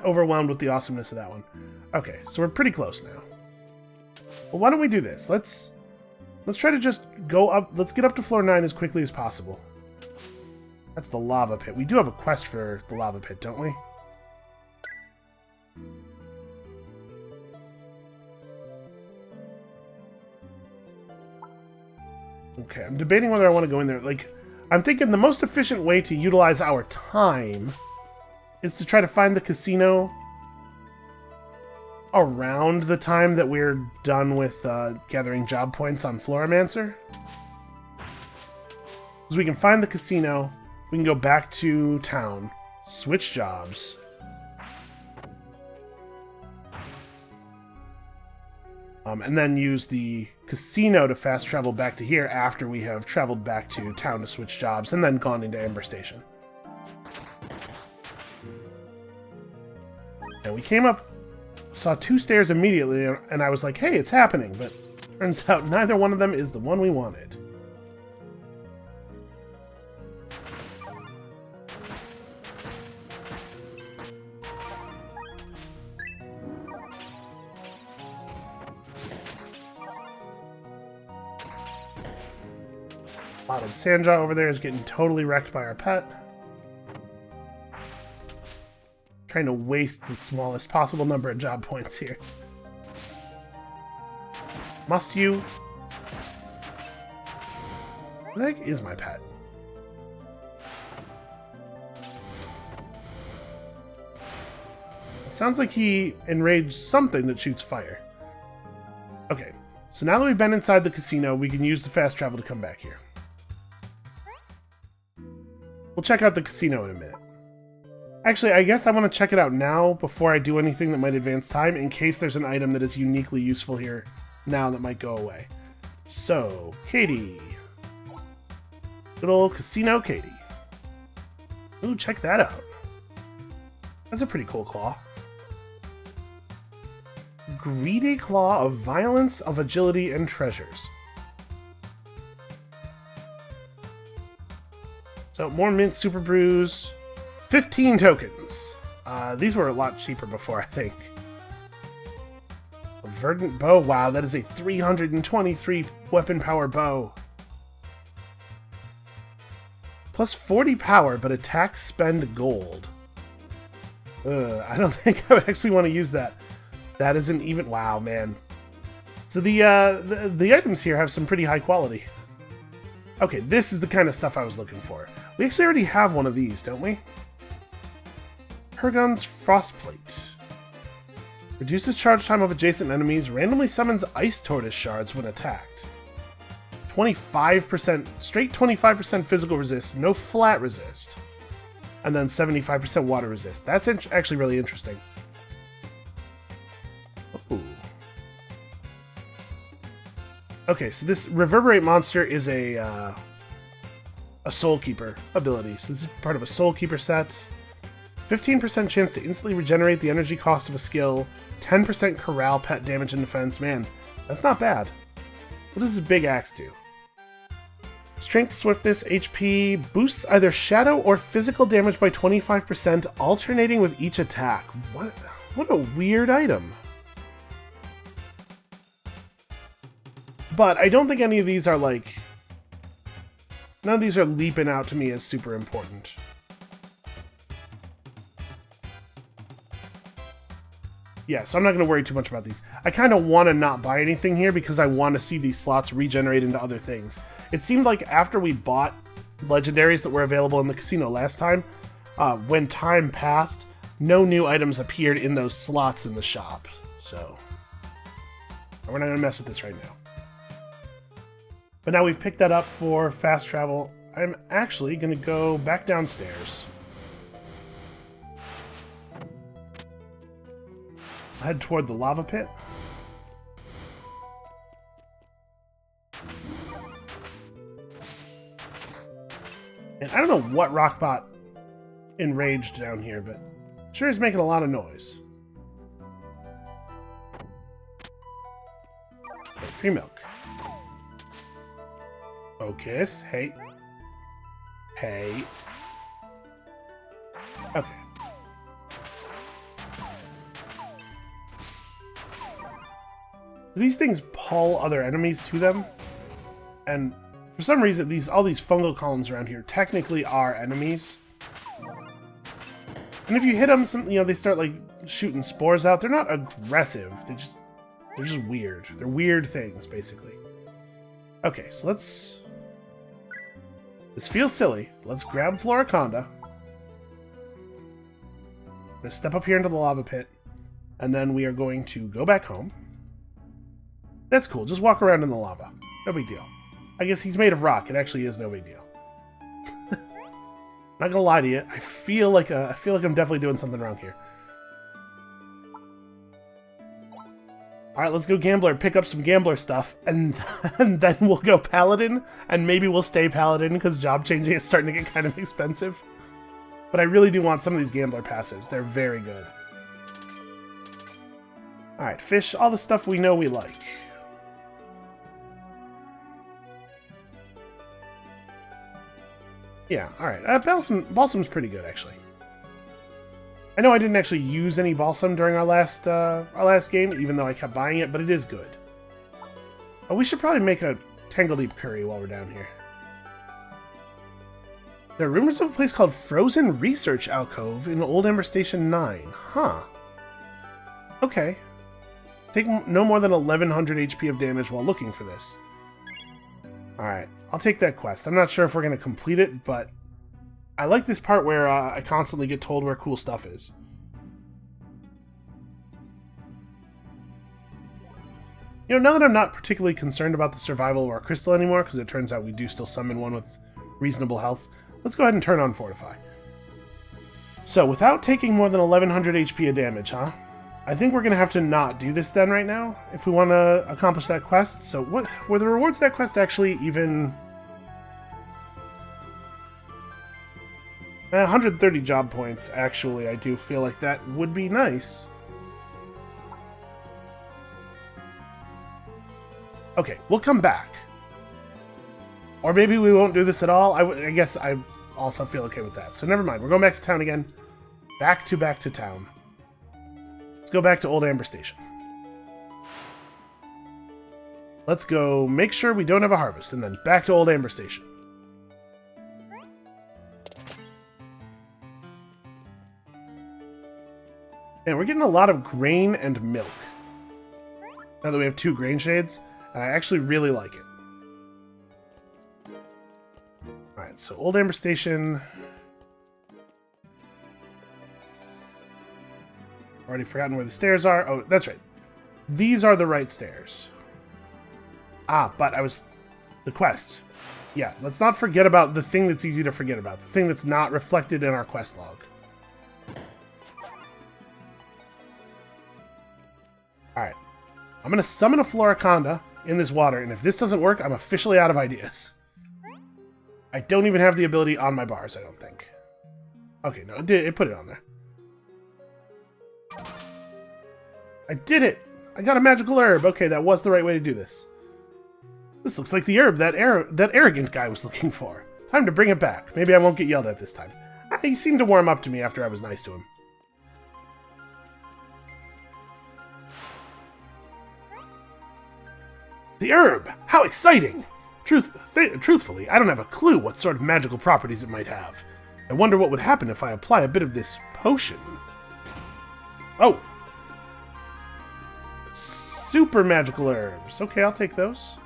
overwhelmed with the awesomeness of that one. Okay, so we're pretty close now. Well, why don't we do this? Let's try to just go up. Let's get up to floor 9 as quickly as possible. That's the lava pit. We do have a quest for the lava pit, don't we? Okay, I'm debating whether I want to go in there. Like, I'm thinking the most efficient way to utilize our time is to try to find the casino around the time that we're done with gathering job points on Florimancer. Because we can find the casino, we can go back to town, switch jobs, and then use the casino to fast travel back to here after we have traveled back to town to switch jobs and then gone into Amber Station. And we came up, saw 2 stairs immediately, and I was like, hey, it's happening, but turns out neither one of them is the one we wanted. Spotted Sandjaw over there is getting totally wrecked by our pet. Trying to waste the smallest possible number of job points here. Must you? What the heck is my pet? It sounds like he enraged something that shoots fire. Okay, so now that we've been inside the casino, we can use the fast travel to come back here. We'll check out the casino in a minute. Actually, I guess I want to check it out now before I do anything that might advance time, in case there's an item that is uniquely useful here now that might go away. So, Katie. Good old Casino Katie. Ooh, check that out. That's a pretty cool claw. Greedy claw of violence, of agility, and treasures. So, more mint super brews. 15 tokens. These were a lot cheaper before, I think. A verdant bow. Wow, that is a 323 weapon power bow. Plus 40 power, but attack spend gold. I don't think I would actually want to use that. That isn't even... Wow, man. So the items here have some pretty high quality. Okay, this is the kind of stuff I was looking for. We actually already have one of these, don't we? Hergun's Frostplate. Reduces charge time of adjacent enemies, randomly summons ice tortoise shards when attacked. 25%, straight 25% physical resist, no flat resist. And then 75% water resist. That's actually really interesting. Ooh. Okay, so this Reverberate monster is a Soul Keeper ability. So this is part of a Soul Keeper set. 15% chance to instantly regenerate the energy cost of a skill. 10% corral pet damage and defense. Man, that's not bad. What does this big axe do? Strength, swiftness, HP boosts either shadow or physical damage by 25%, alternating with each attack. What a weird item. But I don't think any of these are like... None of these are leaping out to me as super important. Yeah, so I'm not going to worry too much about these. I kind of want to not buy anything here because I want to see these slots regenerate into other things. It seemed like after we bought legendaries that were available in the casino last time, when time passed, no new items appeared in those slots in the shop. So, we're not going to mess with this right now. But now we've picked that up for fast travel, I'm actually going to go back downstairs. Head toward the lava pit. And I don't know what Rockbot enraged down here, but sure is making a lot of noise. Okay, free milk. Focus. Hey. Hey. Okay. These things pull other enemies to them, and for some reason all these fungal columns around here technically are enemies. And if you hit them, they start like shooting spores out. They're not aggressive. They're just weird. They're weird things, basically. Okay, so let's... This feels silly. Let's grab Floriconda. I'm gonna step up here into the lava pit, and then we are going to go back home. That's cool. Just walk around in the lava. No big deal. I guess he's made of rock. It actually is no big deal. Not gonna lie to you. I feel like I'm definitely doing something wrong here. All right, let's go Gambler. Pick up some Gambler stuff, and then we'll go Paladin, and maybe we'll stay Paladin because job changing is starting to get kind of expensive. But I really do want some of these Gambler passives. They're very good. All right, fish. All the stuff we know we like. Yeah, alright. Balsam's pretty good, actually. I know I didn't actually use any Balsam during our last game, even though I kept buying it, but it is good. Oh, we should probably make a Tangledeep curry while we're down here. There are rumors of a place called Frozen Research Alcove in Old Ember Station 9. Huh. Okay. Take no more than 1100 HP of damage while looking for this. Alright, I'll take that quest. I'm not sure if we're going to complete it, but I like this part where I constantly get told where cool stuff is. You know, now that I'm not particularly concerned about the survival of our crystal anymore, because it turns out we do still summon one with reasonable health, let's go ahead and turn on Fortify. So, without taking more than 1100 HP of damage, huh? I think we're going to have to not do this then right now, if we want to accomplish that quest. So, what were the rewards of that quest actually even... 130 job points, actually. I do feel like that would be nice. Okay, we'll come back. Or maybe we won't do this at all. I guess I also feel okay with that. So never mind. We're going back to town again. Back to town. Let's go back to Old Amber Station. Let's go make sure we don't have a harvest, and then back to Old Amber Station. And we're getting a lot of grain and milk. Now that we have 2 grain shades, and I actually really like it. Alright, so Old Amber Station. Already forgotten where the stairs are. Oh, that's right. These are the right stairs. Ah, but the quest. Yeah, let's not forget about the thing that's easy to forget about. The thing that's not reflected in our quest log. Alright. I'm going to summon a Floriconda in this water, and if this doesn't work, I'm officially out of ideas. I don't even have the ability on my bars, I don't think. Okay, no, it put it on there. I did it! I got a magical herb! Okay, that was the right way to do this. This looks like the herb that arrogant guy was looking for. Time to bring it back. Maybe I won't get yelled at this time. He seemed to warm up to me after I was nice to him. The herb! How exciting! Truthfully, I don't have a clue what sort of magical properties it might have. I wonder what would happen if I apply a bit of this potion. Oh! Super magical herbs. Okay, I'll take those.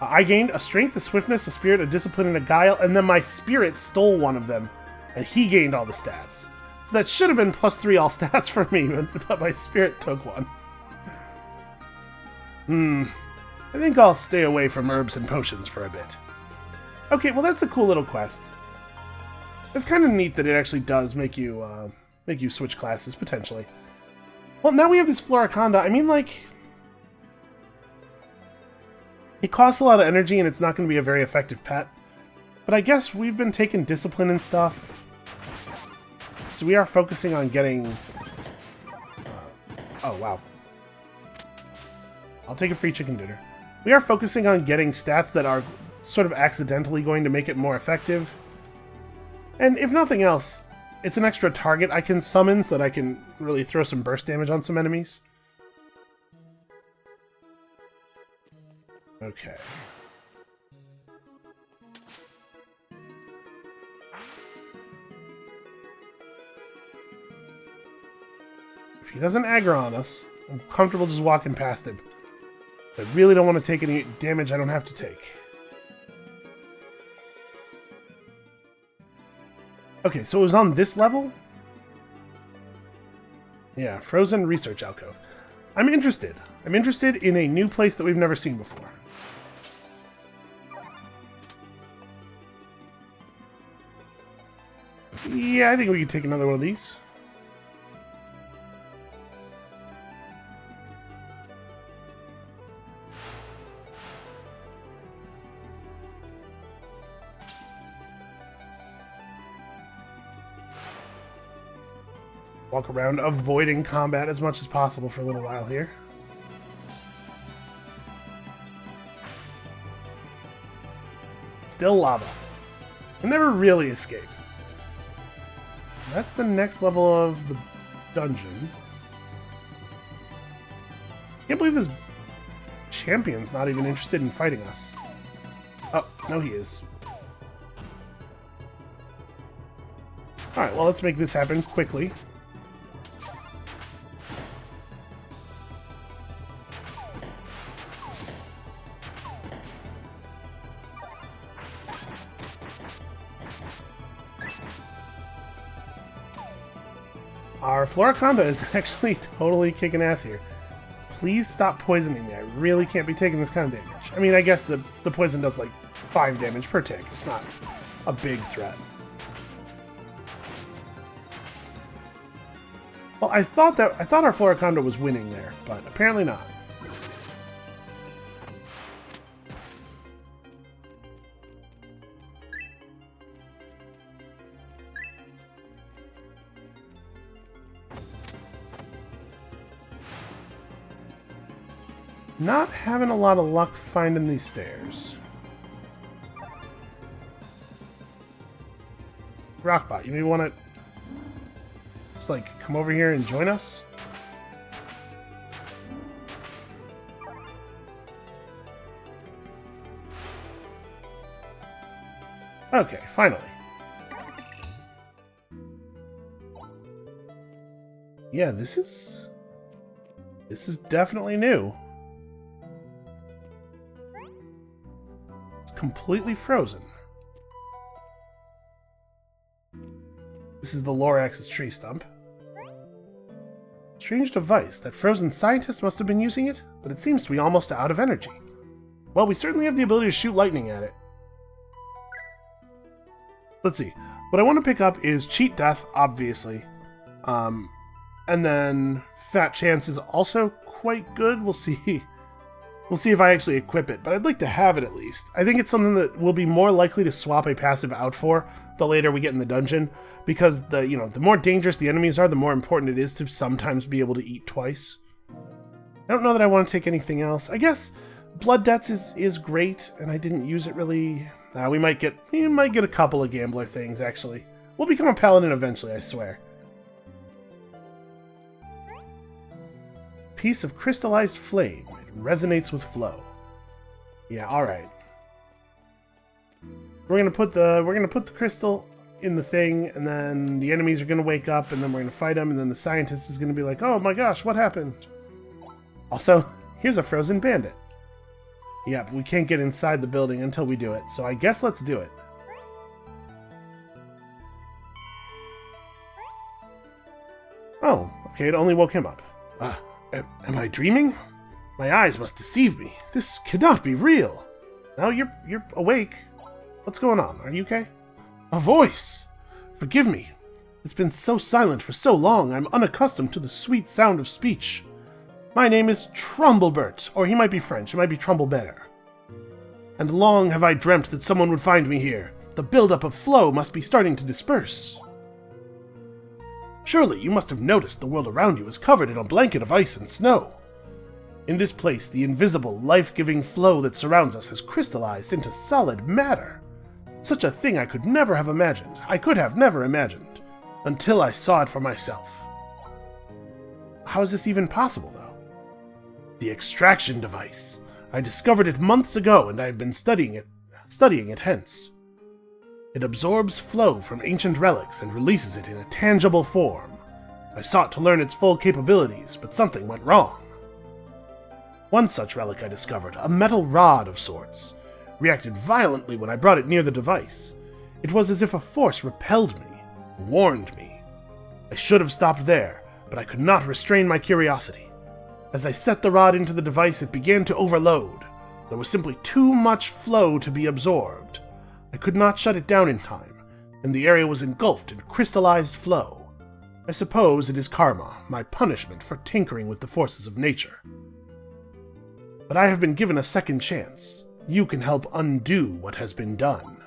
I gained a strength, a swiftness, a spirit, a discipline, and a guile, and then my spirit stole one of them, and he gained all the stats. So that should have been +3 all stats for me, but my spirit took one. I think I'll stay away from herbs and potions for a bit. Okay, well that's a cool little quest. It's kind of neat that it actually does make you switch classes, potentially. Well, now we have this Floriconda. I mean, like... It costs a lot of energy, and it's not going to be a very effective pet. But I guess we've been taking discipline and stuff. So we are focusing on getting... oh, wow. I'll take a free chicken dinner. We are focusing on getting stats that are sort of accidentally going to make it more effective. And if nothing else, it's an extra target I can summon so that I can really throw some burst damage on some enemies. Okay. If he doesn't aggro on us, I'm comfortable just walking past him. I really don't want to take any damage I don't have to take. Okay, so it was on this level? Yeah, Frozen Research Alcove. I'm interested. I'm interested in a new place that we've never seen before. Yeah, I think we can take another one of these. Walk around avoiding combat as much as possible for a little while here. Still lava. Can never really escape. That's the next level of the dungeon. Can't believe this champion's not even interested in fighting us. Oh, no he is. Alright, well let's make this happen quickly. Our Floriconda is actually totally kicking ass here. Please stop poisoning me. I really can't be taking this kind of damage. I mean, I guess the poison does like 5 damage per tick. It's not a big threat. Well, I thought our Floriconda was winning there, but apparently not. Not having a lot of luck finding these stairs. Rockbot, you may want to just like come over here and join us. Okay, finally. Yeah, this is definitely new. Completely frozen. This is the Lorax's tree stump. Strange device. That frozen scientist must have been using it, but it seems to be almost out of energy. Well, we certainly have the ability to shoot lightning at it. Let's see. What I want to pick up is Cheat Death, obviously. And then Fat Chance is also quite good. We'll see. We'll see if I actually equip it, but I'd like to have it at least. I think it's something that we'll be more likely to swap a passive out for the later we get in the dungeon, because the more dangerous the enemies are, the more important it is to sometimes be able to eat twice. I don't know that I want to take anything else. I guess Blood Debts is great, and I didn't use it really. We might get a couple of gambler things actually. We'll become a paladin eventually, I swear. Piece of crystallized flame. Resonates with flow. Yeah, alright. We're gonna put the crystal in the thing, and then the enemies are gonna wake up, and then we're gonna fight them, and then the scientist is gonna be like, oh my gosh, what happened? Also, here's a frozen bandit. Yeah, but we can't get inside the building until we do it, so I guess let's do it. Oh, okay, it only woke him up. Am I dreaming? My eyes must deceive me. This cannot be real. Now you're awake. What's going on? Are you okay? A voice! Forgive me. It's been so silent for so long, I'm unaccustomed to the sweet sound of speech. My name is Trumblebert, or he might be French, it might be Trumblebear. And long have I dreamt that someone would find me here. The buildup of flow must be starting to disperse. Surely you must have noticed the world around you is covered in a blanket of ice and snow. In this place, the invisible, life-giving flow that surrounds us has crystallized into solid matter. Such a thing I could never have imagined. I could have never imagined, until I saw it for myself. How is this even possible, though? The extraction device. I discovered it months ago, and I have been studying it hence. It absorbs flow from ancient relics and releases it in a tangible form. I sought to learn its full capabilities, but something went wrong. One such relic I discovered, a metal rod of sorts, reacted violently when I brought it near the device. It was as if a force repelled me, warned me. I should have stopped there, but I could not restrain my curiosity. As I set the rod into the device, it began to overload. There was simply too much flow to be absorbed. I could not shut it down in time, and the area was engulfed in crystallized flow. I suppose it is karma, my punishment for tinkering with the forces of nature. But I have been given a second chance. You can help undo what has been done.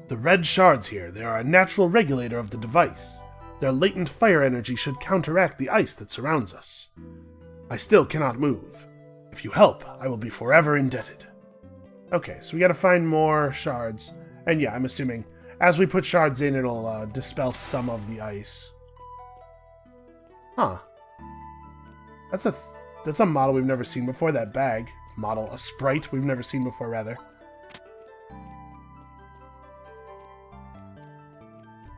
The red shards here, they are a natural regulator of the device. Their latent fire energy should counteract the ice that surrounds us. I still cannot move. If you help, I will be forever indebted. Okay, so we gotta find more shards. And yeah, I'm assuming as we put shards in, it'll dispel some of the ice. Huh. That's a model we've never seen before, that bag. Model, a sprite we've never seen before, rather.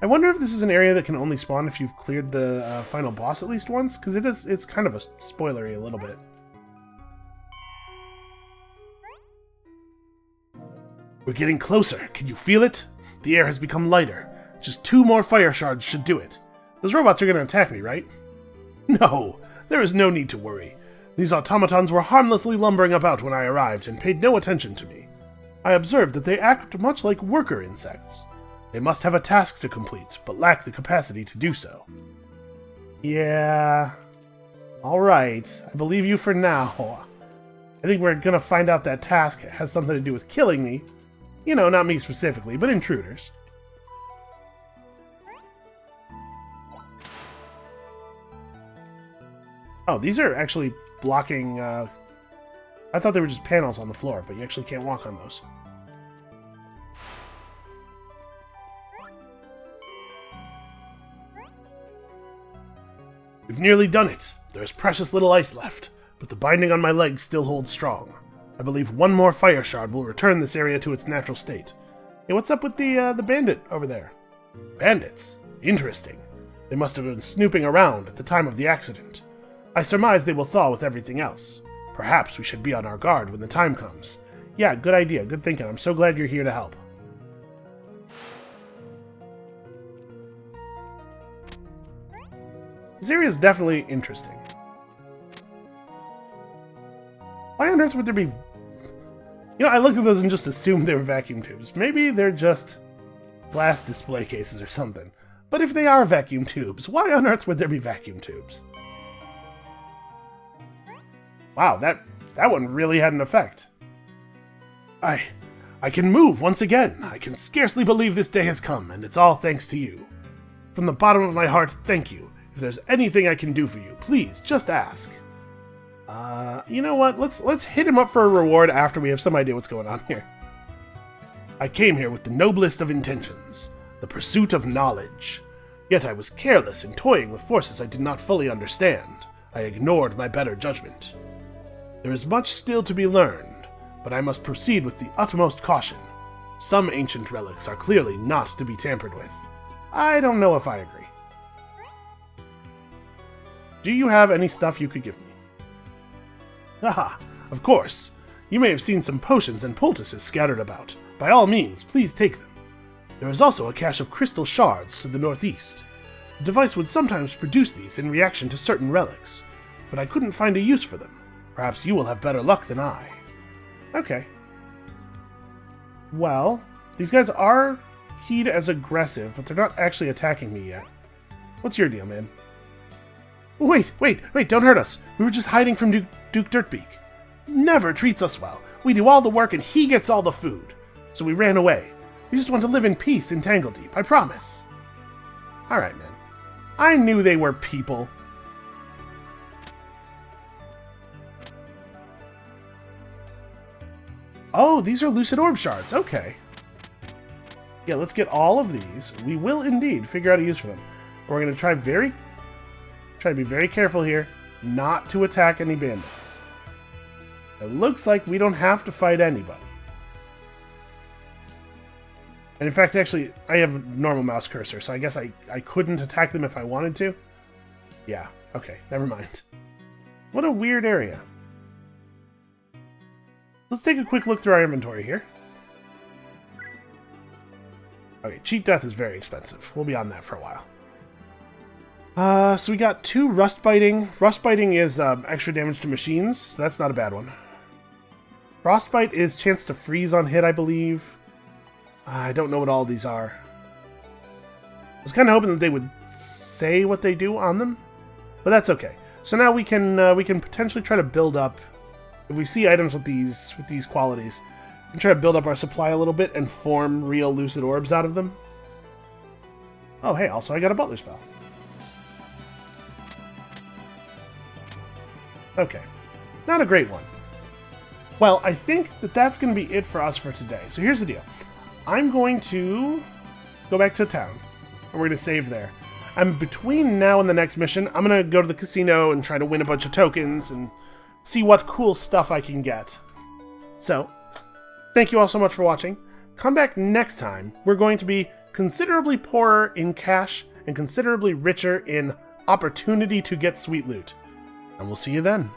I wonder if this is an area that can only spawn if you've cleared the final boss at least once, because it's kind of a spoilery a little bit. We're getting closer. Can you feel it? The air has become lighter. Just 2 more fire shards should do it. Those robots are going to attack me, right? No, there is no need to worry. These automatons were harmlessly lumbering about when I arrived and paid no attention to me. I observed that they act much like worker insects. They must have a task to complete, but lack the capacity to do so. Yeah... Alright, I believe you for now. I think we're gonna find out that task has something to do with killing me. You know, not me specifically, but intruders. Oh, these are actually blocking... I thought they were just panels on the floor, but you actually can't walk on those. We've nearly done it. There's precious little ice left, but the binding on my legs still holds strong. I believe one more fire shard will return this area to its natural state. Hey, what's up with the bandit over there? Bandits? Interesting. They must have been snooping around at the time of the accident. I surmise they will thaw with everything else. Perhaps we should be on our guard when the time comes. Yeah, good idea, good thinking. I'm so glad you're here to help. This area is definitely interesting. Why on earth would there be... You know, I looked at those and just assumed they were vacuum tubes. Maybe they're just glass display cases or something. But if they are vacuum tubes, why on earth would there be vacuum tubes? Wow, that one really had an effect. I can move once again. I can scarcely believe this day has come, and it's all thanks to you. From the bottom of my heart, thank you. If there's anything I can do for you, please, just ask. You know what? Let's hit him up for a reward after we have some idea what's going on here. I came here with the noblest of intentions, the pursuit of knowledge. Yet I was careless in toying with forces I did not fully understand. I ignored my better judgment. There is much still to be learned, but I must proceed with the utmost caution. Some ancient relics are clearly not to be tampered with. I don't know if I agree. Do you have any stuff you could give me? Haha, of course. You may have seen some potions and poultices scattered about. By all means, please take them. There is also a cache of crystal shards to the northeast. The device would sometimes produce these in reaction to certain relics, but I couldn't find a use for them. Perhaps you will have better luck than I. Okay. Well, these guys are keyed as aggressive, but they're not actually attacking me yet. What's your deal, man? Wait, don't hurt us. We were just hiding from Duke Dirtbeak. Never treats us well. We do all the work and he gets all the food. So we ran away. We just want to live in peace in Tangledeep, I promise. Alright, man. I knew they were people. Oh, these are lucid orb shards. Okay. Yeah, let's get all of these. We will indeed figure out a use for them. We're going to try to be very careful here not to attack any bandits. It looks like we don't have to fight anybody. And in fact, actually, I have normal mouse cursor, so I guess I couldn't attack them if I wanted to. Yeah, okay, never mind. What a weird area. Let's take a quick look through our inventory here. Okay, cheat death is very expensive. We'll be on that for a while. So we got 2 rust biting. Rust biting is extra damage to machines, so that's not a bad one. Frostbite is chance to freeze on hit, I believe. I don't know what all these are. I was kind of hoping that they would say what they do on them, but that's okay. So now we can potentially try to build up. If we see items with these qualities, we can try to build up our supply a little bit and form real lucid orbs out of them. Oh, hey, also I got a butler spell. Okay, not a great one. Well, I think that that's going to be it for us for today. So here's the deal. I'm going to go back to town, and we're going to save there. And between now and the next mission, I'm going to go to the casino and try to win a bunch of tokens and see what cool stuff I can get. So, thank you all so much for watching. Come back next time. We're going to be considerably poorer in cash and considerably richer in opportunity to get sweet loot. And we'll see you then.